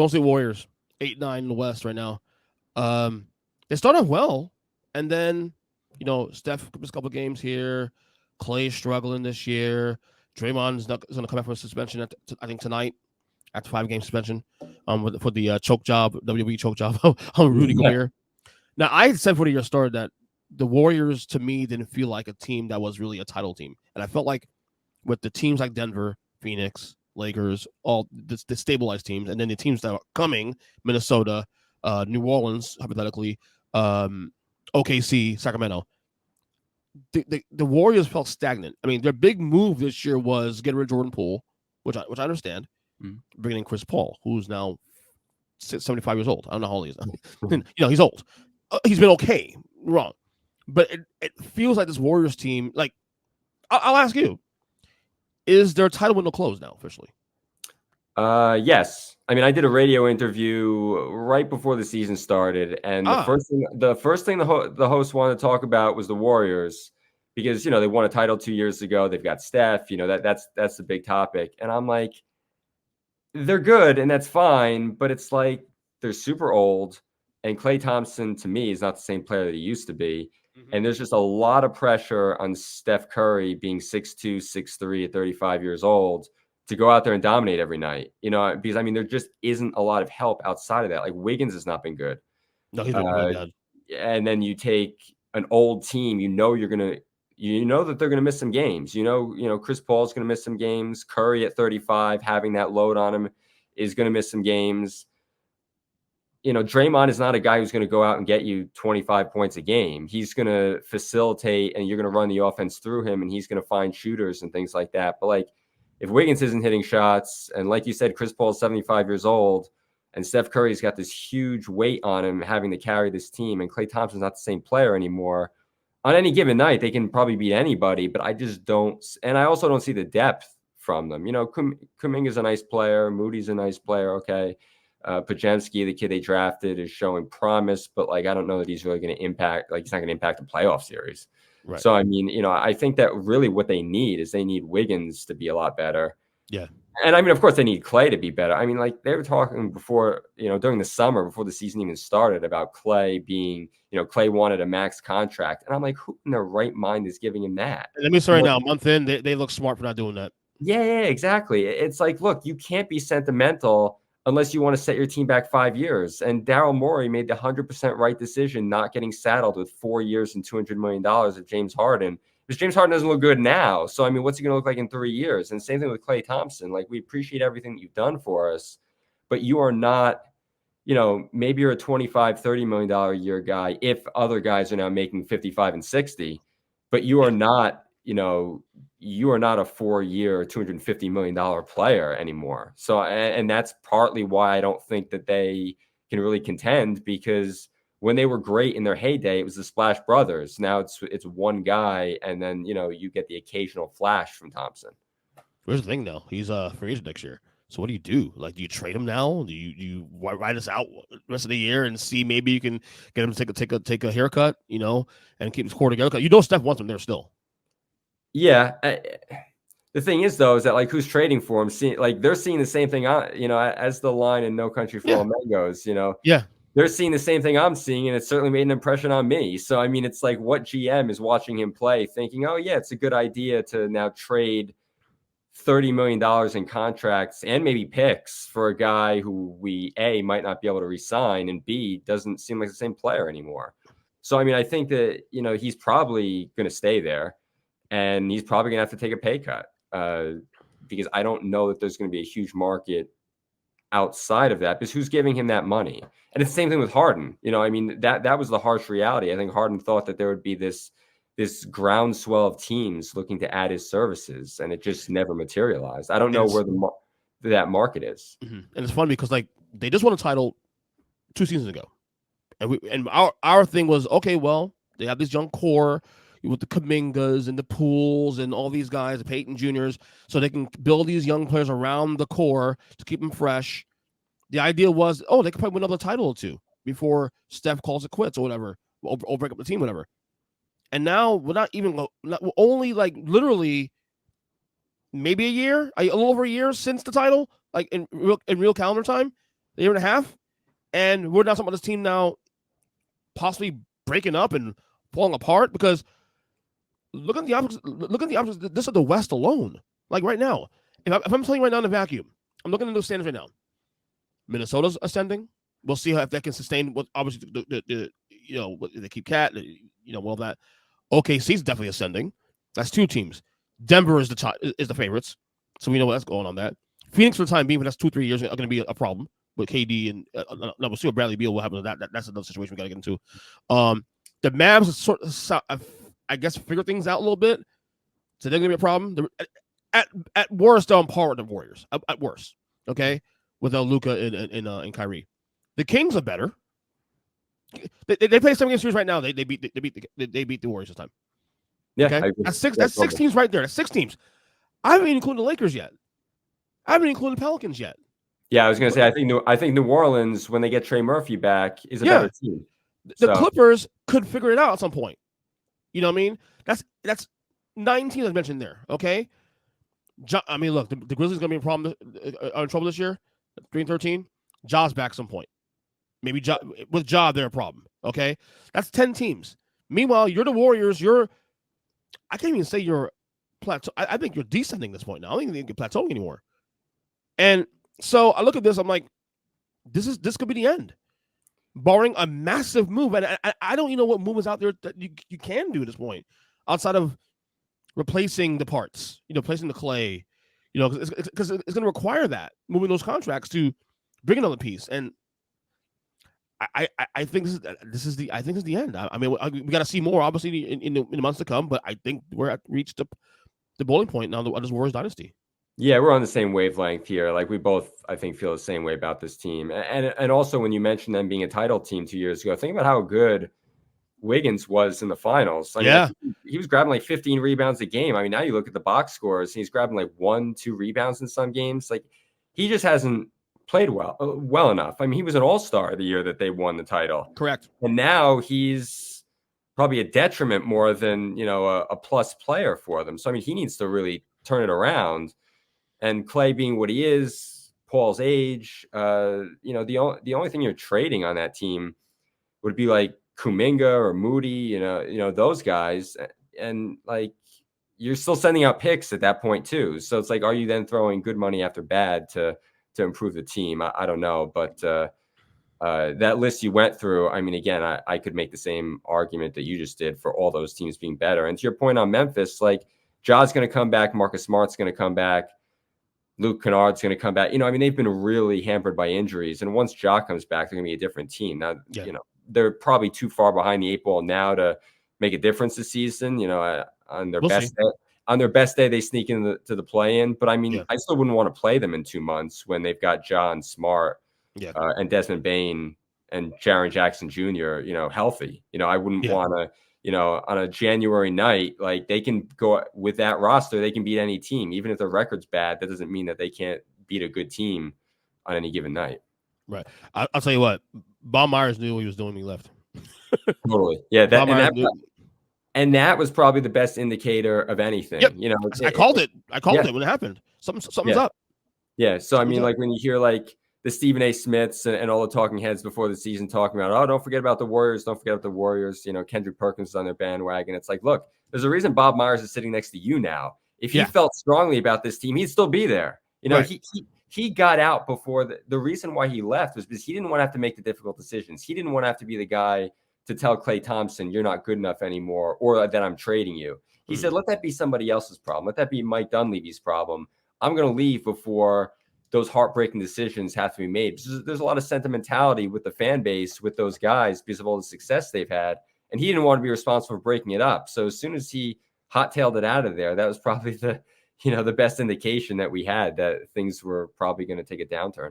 Mostly Warriors, 8-9 in the West right now. They started well, and then Steph missed a couple games here. Clay's struggling this year. Draymond's going to come back from a suspension I think tonight after 5-game suspension. For the choke job, WWE choke job on Rudy Gobert. Now I said before the year started that the Warriors to me didn't feel like a team that was really a title team, and I felt like with the teams like Denver, Phoenix, Lakers, all the stabilized teams, and then the teams that are coming, Minnesota, New Orleans, hypothetically, OKC, Sacramento. The Warriors felt stagnant. I mean, their big move this year was getting rid of Jordan Poole, which I understand, bringing in Chris Paul, who's now 75 years old. I don't know how old he is. He's old. He's been okay, wrong, but it feels like this Warriors team. Like, I'll ask you: is their title window closed now officially? Yes. I mean, I did a radio interview right before the season started, and the first thing the host wanted to talk about was the Warriors because they won a title 2 years ago. They've got Steph. That's the big topic, and I'm like, they're good, and that's fine, but it's like they're super old, and Klay Thompson to me is not the same player that he used to be, and there's just a lot of pressure on Steph Curry being 6'2", 6'3" at 35 years old. To go out there and dominate every night, because I mean, there just isn't a lot of help outside of that. Like Wiggins has not been good. No, he's been really bad. And then you take an old team, that they're gonna miss some games. Chris Paul's gonna miss some games. Curry at 35, having that load on him, is gonna miss some games. Draymond is not a guy who's going to go out and get you 25 points a game. He's going to facilitate, and you're going to run the offense through him, and he's going to find shooters and things like that. But like, if Wiggins isn't hitting shots, and like you said, Chris Paul's 75 years old, and Steph Curry's got this huge weight on him having to carry this team, and Klay Thompson's not the same player anymore, on any given night, they can probably beat anybody, but I just don't. And I also don't see the depth from them. Kuminga's a nice player. Moody's a nice player. Okay. Podziemski, the kid they drafted, is showing promise, but like, I don't know that he's really going to impact, like he's not going to impact the playoff series. Right. So, I mean, I think that really what they need is they need Wiggins to be a lot better. Yeah. And I mean, of course they need Klay to be better. I mean, like they were talking before, during the summer, before the season even started, about Klay being, Klay wanted a max contract. And I'm like, who in their right mind is giving him that? Let me say right now, a month in, they look smart for not doing that. Yeah, exactly. It's like, look, you can't be sentimental unless you want to set your team back 5 years. And Daryl Morey made the 100% right decision not getting saddled with 4 years and $200 million of James Harden. Because James Harden doesn't look good now. So, I mean, what's he going to look like in 3 years? And same thing with Klay Thompson. Like, we appreciate everything that you've done for us, but you are not, maybe you're a $25, $30 million a year guy if other guys are now making 55 and 60, but you are not, you are not a 4-year, $250 million player anymore. So, and that's partly why I don't think that they can really contend, because when they were great in their heyday, it was the Splash Brothers. Now it's one guy, and then, you get the occasional flash from Thompson. Here's the thing, though. He's free agent next year. So what do you do? Like, do you trade him now? Do you ride us out the rest of the year and see maybe you can get him to take a haircut, and keep his core together? Steph wants him there still. Yeah. The thing is, though, is that, like, who's trading for him? They're seeing the same thing, as the line in No Country for Old Men goes, Yeah. They're seeing the same thing I'm seeing, and it certainly made an impression on me. So, I mean, it's like, what GM is watching him play thinking, oh, yeah, it's a good idea to now trade $30 million in contracts and maybe picks for a guy who we, A, might not be able to re-sign, and B, doesn't seem like the same player anymore. So, I mean, I think that, he's probably going to stay there, and he's probably going to have to take a pay cut because I don't know that there's going to be a huge market outside of that, because who's giving him that money? And it's the same thing with Harden. I mean, that was the harsh reality. I think Harden thought that there would be this groundswell of teams looking to add his services, and it just never materialized. I don't know where that market is. Mm-hmm. And it's funny because, like, they just won a title 2 seasons ago, and our thing was, okay, well, they have this young core with the Kumingas and the Pools and all these guys, the Peyton Juniors, so they can build these young players around the core to keep them fresh. The idea was, they could probably win another title or 2 before Steph calls it quits or whatever, or break up the team, whatever. And now we're only like literally maybe a little over a year since the title, like in real calendar time. a year and a half, and we're now talking about this team now possibly breaking up and falling apart because look at the options. Look at the options. This is the West alone. Like right now, if I'm telling you right now in the vacuum, I'm looking at those standings right now. Minnesota's ascending. We'll see if that can sustain. What obviously they keep Cat. Well that. OKC's definitely ascending. That's 2 teams. Denver is the favorites, so we know what's going on. That Phoenix for the time being, but that's 2-3 years are going to be a problem with KD and we'll see what Bradley Beal will happen to that. That's another situation we got to get into. The Mavs sort of, I guess, figure things out a little bit, so they're going to be a problem. At worst, they're on par with the Warriors. At worst, okay, without Luka and Kyrie. The Kings are better. They play 7 game series right now. They beat the Warriors this time. Yeah, okay? That's 6 teams right there. That's 6 teams. I haven't even included the Lakers yet. I haven't included the Pelicans yet. Yeah, I was going to say I think New Orleans, when they get Trey Murphy back, is a better team. The Clippers could figure it out at some point. You know what I mean? That's 9 teams I mentioned there. Okay. I mean, look, the Grizzlies going to be a problem, in trouble this year. 3-13. Ja's back at some point. Maybe with Ja, they're a problem. Okay, that's 10 teams. Meanwhile, you're the Warriors. I can't even say you're plateau. I think you're descending at this point now. I don't even think you're plateauing anymore. And so I look at this. I'm like, this could be the end, barring a massive move. And I don't even know what move is out there that you can do at this point, outside of replacing the parts. Replacing the clay. Because it's going to require that moving those contracts to bring another piece. And I think this is the end. I mean, we got to see more, obviously, in the months to come. But I think we're reached the bowling point now of this Warriors dynasty. Yeah, we're on the same wavelength here. Like we both, I think, feel the same way about this team. And also, when you mentioned them being a title team 2 years ago, think about how good Wiggins was in the finals. I mean, he was grabbing like 15 rebounds a game. I mean, now you look at the box scores, and he's grabbing like 1-2 rebounds in some games. Like he just hasn't played well enough. I mean, he was an all-star the year that they won the title. Correct. And now he's probably a detriment more than, a plus player for them. So, I mean, he needs to really turn it around. And Clay being what he is, Paul's age, the only thing you're trading on that team would be like Kuminga or Moody, those guys. And like, you're still sending out picks at that point too. So it's like, are you then throwing good money after bad to improve the team? I don't know, but that list you went through, I mean, again, I could make the same argument that you just did for all those teams being better. And to your point on Memphis, like Ja's going to come back, Marcus Smart's going to come back, Luke Kennard's going to come back. I mean, they've been really hampered by injuries, and once Ja comes back, they're going to be a different team. Now, they're probably too far behind the 8 ball now to make a difference this season. On their best day. On their best day, they sneak into the play-in. But, I mean, I still wouldn't want to play them in 2 months when they've got John Smart and Desmond Bane and Jaren Jackson Jr., healthy. I wouldn't want to, on a January night, like they can go with that roster, they can beat any team. Even if their record's bad, that doesn't mean that they can't beat a good team on any given night. Right. I'll tell you what, Bob Myers knew what he was doing when he left. Totally. Yeah. And that was probably the best indicator of anything. Yep. I called it. I called it when it happened. Something's up. Yeah. So, I mean, like when you hear like the Stephen A. Smiths and all the talking heads before the season talking about, don't forget about the Warriors. Don't forget about the Warriors. Kendrick Perkins is on their bandwagon. It's like, look, there's a reason Bob Myers is sitting next to you now. If he felt strongly about this team, he'd still be there. Right. He got out before the reason why he left was because he didn't want to have to make the difficult decisions. He didn't want to have to be the guy to tell Klay Thompson, you're not good enough anymore, or that I'm trading you. He said, let that be somebody else's problem. Let that be Mike Dunleavy's problem. I'm going to leave before those heartbreaking decisions have to be made. There's a lot of sentimentality with the fan base, with those guys, because of all the success they've had. And he didn't want to be responsible for breaking it up. So as soon as he hot-tailed it out of there, that was probably the best indication that we had that things were probably going to take a downturn.